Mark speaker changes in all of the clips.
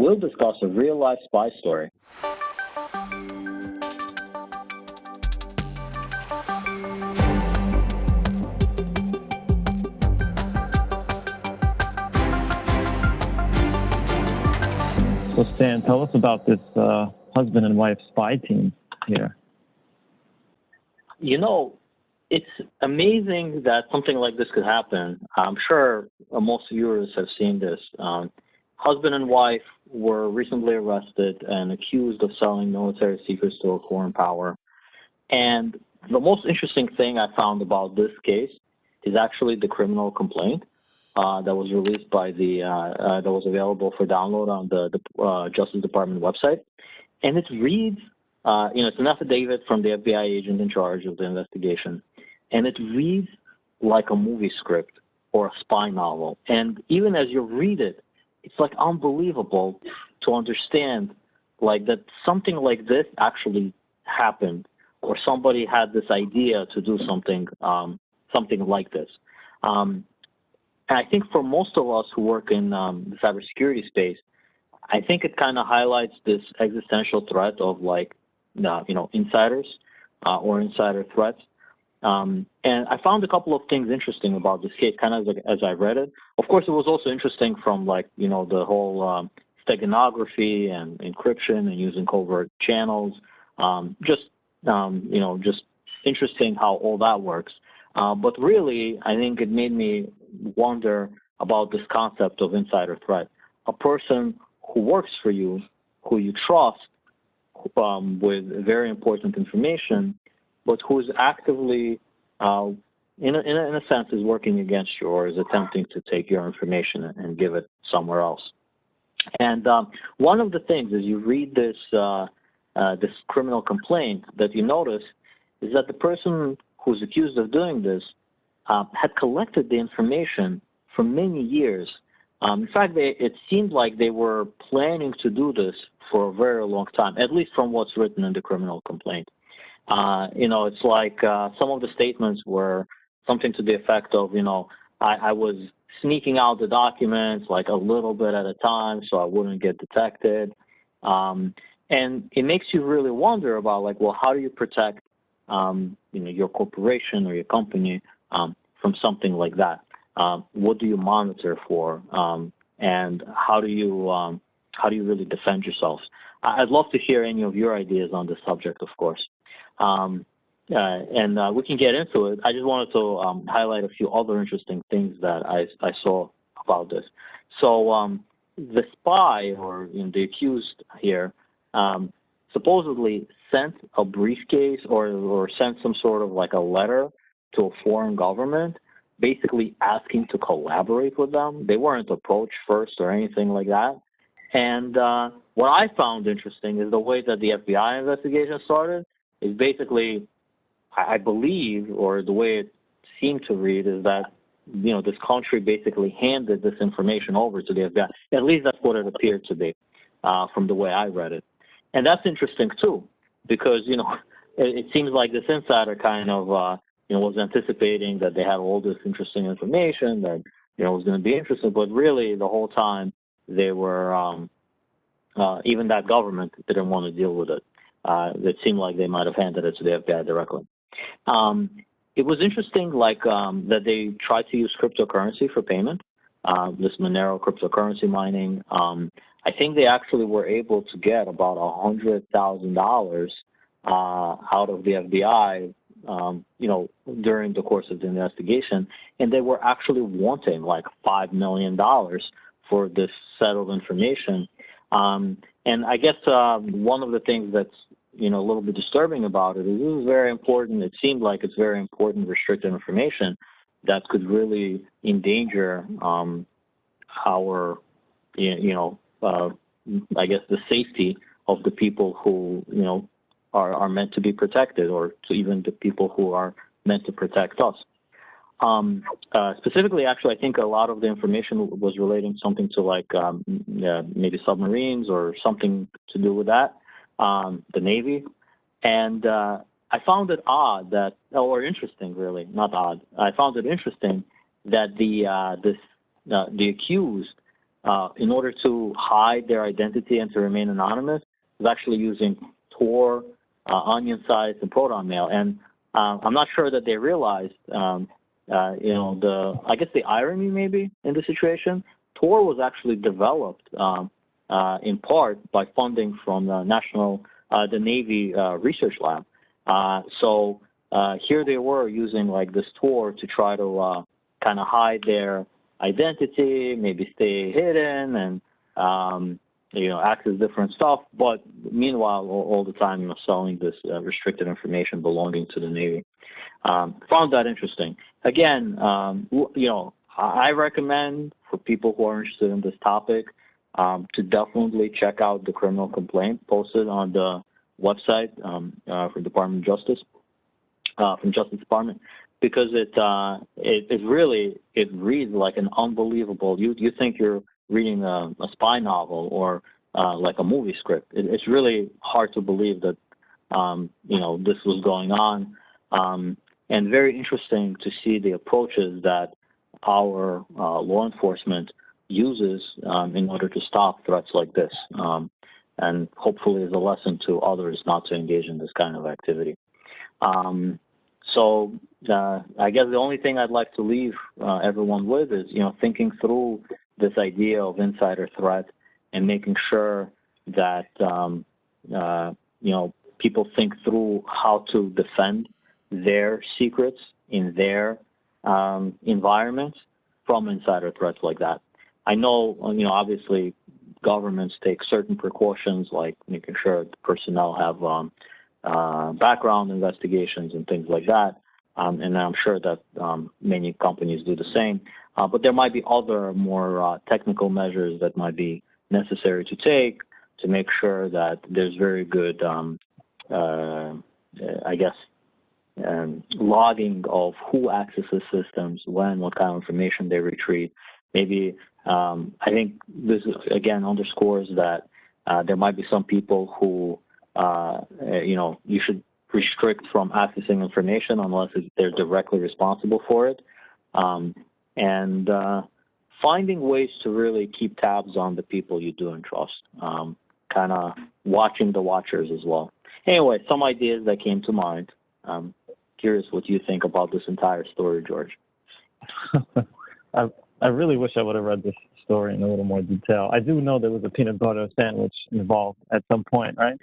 Speaker 1: we'll discuss a real-life spy story.
Speaker 2: So Stan, tell us about this husband and wife spy team here.
Speaker 1: You know, it's amazing that something like this could happen. I'm sure most viewers have seen this. Husband and wife were recently arrested and accused of selling military secrets to a foreign power. And the most interesting thing I found about this case is actually the criminal complaint that was released by that was available for download on the Justice Department website. And it reads, it's an affidavit from the FBI agent in charge of the investigation. And it reads like a movie script or a spy novel. And even as you read it, it's like unbelievable to understand like that something like this actually happened, or somebody had this idea to do something like this. And I think for most of us who work in the cybersecurity space, I think it kind of highlights this existential threat of like, insiders or insider threats. And I found a couple of things interesting about this case, kind of as I read it. Of course, it was also interesting from like, the whole steganography and encryption and using covert channels. Just interesting how all that works. But really, I think it made me wonder about this concept of insider threat. A person who works for you, who you trust with very important information, but who is actively, in a sense, is working against you or is attempting to take your information and give it somewhere else. And one of the things as you read this this criminal complaint that you notice is that the person who's accused of doing this had collected the information for many years. In fact, it seemed like they were planning to do this for a very long time, at least from what's written in the criminal complaint. It's like some of the statements were something to the effect of, I was sneaking out the documents like a little bit at a time so I wouldn't get detected. And it makes you really wonder about like, well, how do you protect, your corporation or your company from something like that? What do you monitor for? And how do you really defend yourselves? I'd love to hear any of your ideas on this subject, of course. And we can get into it. I just wanted to highlight a few other interesting things that I saw about this. So the spy or the accused here supposedly sent a briefcase or sent some sort of like a letter to a foreign government, basically asking to collaborate with them. They weren't approached first or anything like that. And what I found interesting is the way that the FBI investigation started is basically, I believe, or the way it seemed to read is that, this country basically handed this information over to the FBI. At least that's what it appeared to be from the way I read it. And that's interesting too, because, it seems like this insider kind of, was anticipating that they had all this interesting information that, was going to be interesting, but really the whole time they were, even that government didn't want to deal with it. It seemed like they might have handed it to the FBI directly. It was interesting, that they tried to use cryptocurrency for payment, this Monero cryptocurrency mining. I think they actually were able to get about $100,000 out of the FBI, during the course of the investigation, and they were actually wanting like $5 million for this set of information. And I guess one of the things that's a little bit disturbing about it is this is very important. It seemed like it's very important restricted information that could really endanger our, I guess the safety of the people who, are meant to be protected, or to even the people who are meant to protect us. Specifically, actually, I think a lot of the information was relating something to like maybe submarines or something to do with that, the Navy. And I found it odd that, or interesting, really, not odd. I found it interesting that the accused in order to hide their identity and to remain anonymous, is actually using Tor, onion sites, and proton mail. And I'm not sure that they realized, I guess the irony maybe in the situation. Tor was actually developed in part by funding from the Navy Research Lab. So here they were using like this Tor to try to kind of hide their identity, maybe stay hidden, and access different stuff. But meanwhile, all the time, selling this restricted information belonging to the Navy. Found that interesting. Again, I recommend for people who are interested in this topic to definitely check out the criminal complaint posted on the website for Department of Justice, from Justice Department, because it reads like an unbelievable. You think you're reading a spy novel or like a movie script. It's really hard to believe that this was going on, and very interesting to see the approaches that our law enforcement uses in order to stop threats like this, and hopefully is a lesson to others not to engage in this kind of activity. So I guess the only thing I'd like to leave everyone with is, thinking through this idea of insider threat and making sure that, people think through how to defend their secrets in their environments from insider threats like that. I know, obviously governments take certain precautions, like making sure the personnel have background investigations and things like that. And I'm sure that many companies do the same. But there might be other more technical measures that might be necessary to take to make sure that there's very good, logging of who accesses systems, when, what kind of information they retrieve. Maybe I think this again underscores that there might be some people who you should restrict from accessing information unless they're directly responsible for it, and finding ways to really keep tabs on the people you do entrust, kind of watching the watchers as well. Anyway, some ideas that came to mind. Curious what you think about this entire story, George.
Speaker 2: I really wish I would have read this story in a little more detail. I do know there was a peanut butter sandwich involved at some point, right?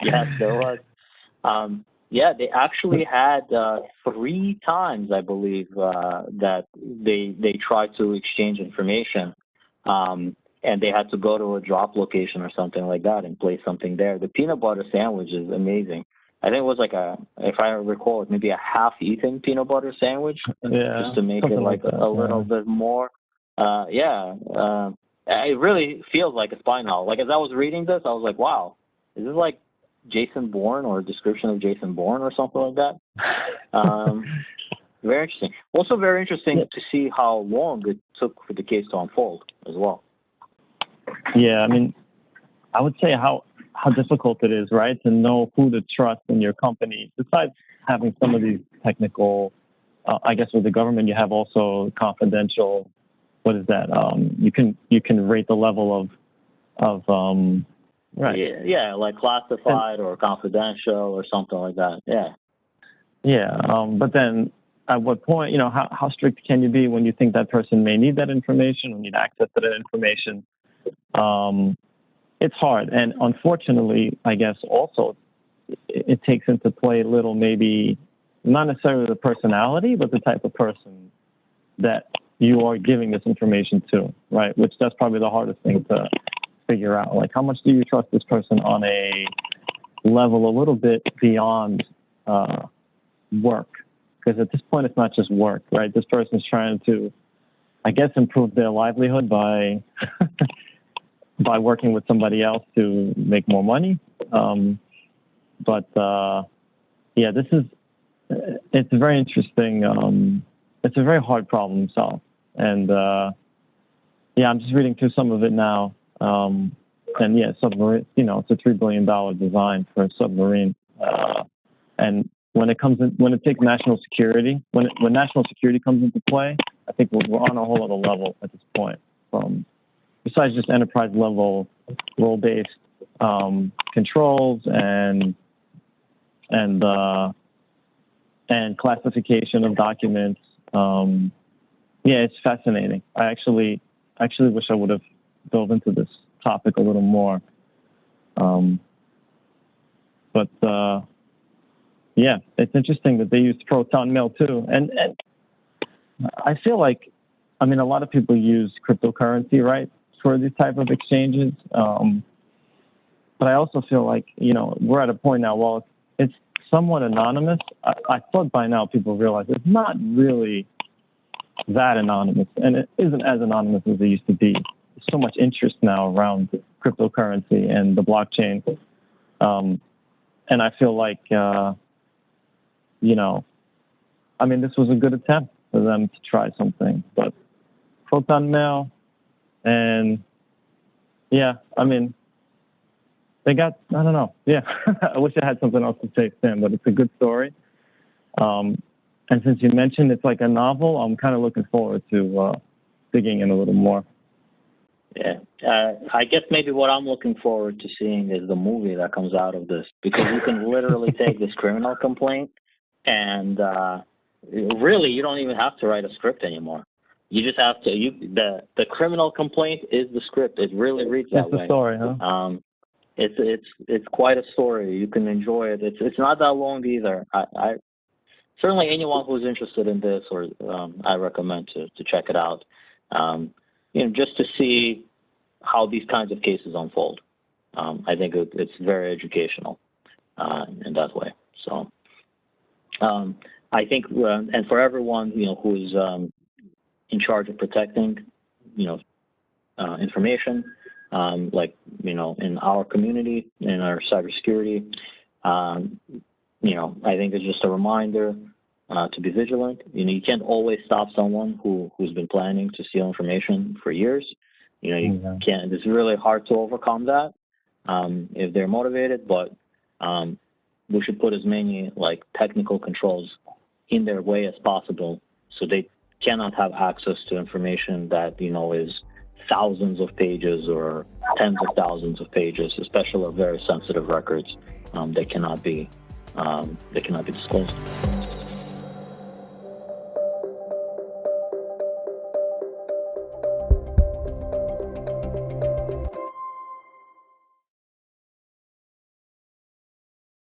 Speaker 1: Yes, there was. They actually had 3 times, I believe, that they tried to exchange information, and they had to go to a drop location or something like that and place something there. The peanut butter sandwich is amazing. I think it was like if I recall, maybe a half-eaten peanut butter sandwich, just to make it like a little bit more. It really feels like a spy novel. Like as I was reading this, I was like, wow, is this like Jason Bourne or a description of Jason Bourne or something like that? Very interesting. Also very interesting to see how long it took for the case to unfold as well.
Speaker 2: Yeah, I mean, I would say how difficult it is, right, to know who to trust in your company. Besides having some of these technical, I guess with the government, you have also confidential. What is that? You can rate the level of right.
Speaker 1: Yeah, like classified or confidential or something like that.
Speaker 2: Yeah. But then, at what point, how strict can you be when you think that person may need that information or need access to that information? It's hard. And unfortunately, I guess also it takes into play a little, maybe not necessarily the personality, but the type of person that you are giving this information to, right? Which that's probably the hardest thing to figure out. Like, how much do you trust this person on a level a little bit beyond work? Because at this point, it's not just work, right? This person is trying to, I guess, improve their livelihood by by working with somebody else to make more money. It's very interesting. It's a very hard problem to solve. And I'm just reading through some of it now. Submarine, it's a $3 billion design for a submarine. And when it takes national security, when national security comes into play, I think we're on a whole other level at this point from besides just enterprise level role-based controls and classification of documents. It's fascinating. I actually wish I would have dove into this topic a little more. It's interesting that they used proton mail too. And I feel like, a lot of people use cryptocurrency, right, for these type of exchanges. But I also feel like, we're at a point now, while it's somewhat anonymous, I thought by now people realize it's not really that anonymous, and it isn't as anonymous as it used to be. There's so much interest now around cryptocurrency and the blockchain. And I feel like, this was a good attempt for them to try something, but proton mail and they got, I don't know. Yeah. I wish I had something else to say, Sam, but it's a good story. And since you mentioned it's like a novel, I'm kind of looking forward to digging in a little more.
Speaker 1: Yeah. I guess maybe what I'm looking forward to seeing is the movie that comes out of this, because you can literally take this criminal complaint and really you don't even have to write a script anymore. You just have to, the criminal complaint is the script. It really reads that way.
Speaker 2: It's a story, huh?
Speaker 1: It's quite a story. You can enjoy it. It's not that long either. I certainly anyone who's interested in this, or I recommend to check it out. Just to see how these kinds of cases unfold. I think it's very educational in that way. So I think, and for everyone who's in charge of protecting information, in our community, in our cybersecurity, I think it's just a reminder to be vigilant. You can't always stop someone who's been planning to steal information for years. You can't. It's really hard to overcome that if they're motivated. But we should put as many technical controls in their way as possible, so they cannot have access to information that is thousands of pages or tens of thousands of pages, especially very sensitive records. They cannot be disclosed.